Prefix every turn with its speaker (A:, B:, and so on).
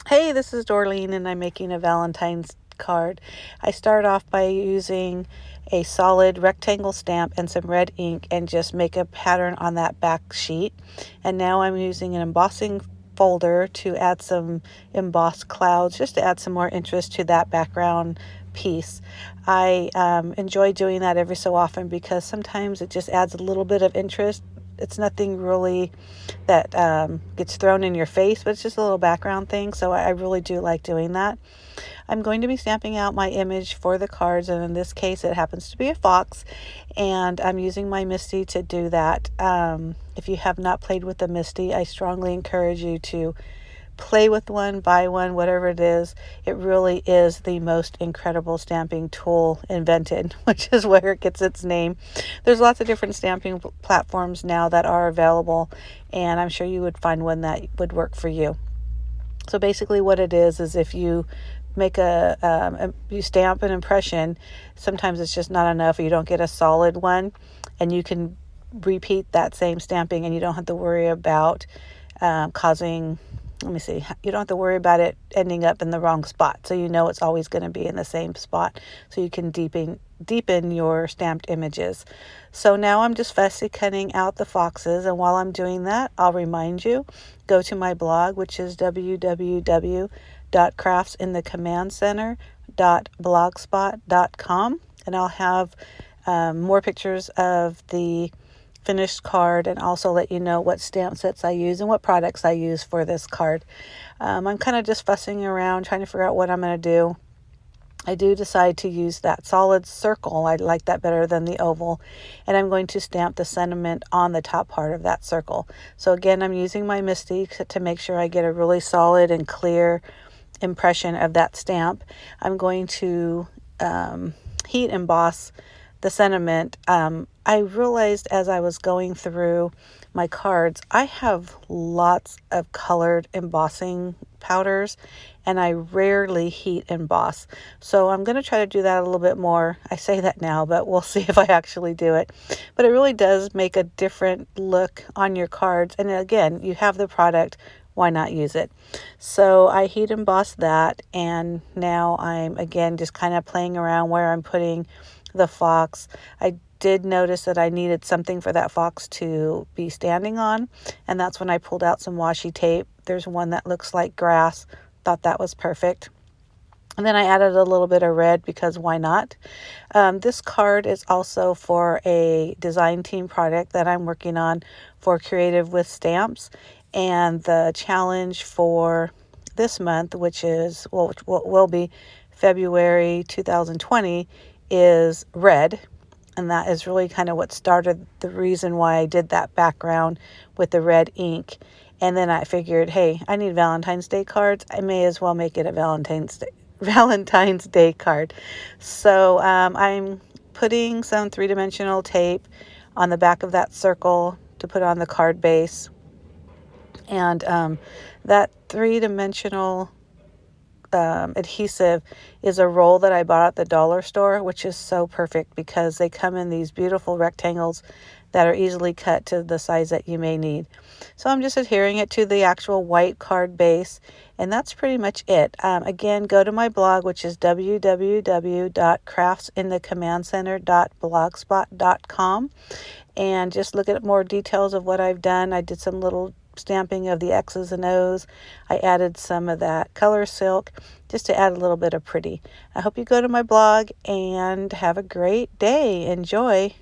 A: Hey, this is Dorleen and I'm making a Valentine's card. I start off by using a solid rectangle stamp and some red ink and just make a pattern on that back sheet. And now I'm using an embossing folder to add some embossed clouds just to add some more interest to that background piece. I enjoy doing that every so often because sometimes it just adds a little bit of interest. It's nothing really that gets thrown in your face, but it's just a little background thing. So I really do like doing that. I'm going to be stamping out my image for the cards, and in this case, it happens to be a fox, and I'm using my Misty to do that. If you have not played with the Misty, I strongly encourage you to play with one, buy one, whatever it is. It really is the most incredible stamping tool invented, which is where it gets its name. There's lots of different stamping platforms now that are available, and I'm sure you would find one that would work for you. So basically what it is if you make you stamp an impression, sometimes it's just not enough, or you don't get a solid one, and you can repeat that same stamping and you don't have to worry about causing, you don't have to worry about it ending up in the wrong spot. So you know it's always going to be in the same spot, so you can deepen your stamped images. So now I'm just fussy cutting out the foxes, and while I'm doing that, I'll remind you, go to my blog, which is www.craftsinthecomandcenter.blogspot.com, and I'll have more pictures of the finished card and also let you know what stamp sets I use and what products I use for this card. I'm kind of just fussing around trying to figure out what I'm going to do. I do decide to use that solid circle. I like that better than the oval, and I'm going to stamp the sentiment on the top part of that circle. So again, I'm using my Misty to make sure I get a really solid and clear impression of that stamp. I'm going to heat emboss the sentiment. I realized as I was going through my cards, I have lots of colored embossing powders, and I rarely heat emboss. So I'm going to try to do that a little bit more. I say that now, but we'll see if I actually do it. But it really does make a different look on your cards. And again, you have the product, why not use it? So I heat embossed that, and now I'm again just kind of playing around where I'm putting the fox. I did notice that I needed something for that fox to be standing on, and that's when I pulled out some washi tape. There's one that looks like grass. Thought that was perfect. And then I added a little bit of red because why not? This card is also for a design team project that I'm working on for Creative with Stamps. And the challenge for this month, which is, well, what will be February 2020, is red. And that is really kind of what started the reason why I did that background with the red ink. And then I figured, hey, I need Valentine's Day cards. I may as well make it a Valentine's Day card. So I'm putting some three-dimensional tape on the back of that circle to put on the card base. And that three-dimensional adhesive is a roll that I bought at the dollar store, which is so perfect because they come in these beautiful rectangles that are easily cut to the size that you may need. So I'm just adhering it to the actual white card base, and that's pretty much it. Again, go to my blog, which is www.craftsinthecomandcenter.blogspot.com, and just look at more details of what I've done. I did some little stamping of the X's and O's. I added some of that color silk just to add a little bit of pretty. I hope you go to my blog and have a great day. Enjoy.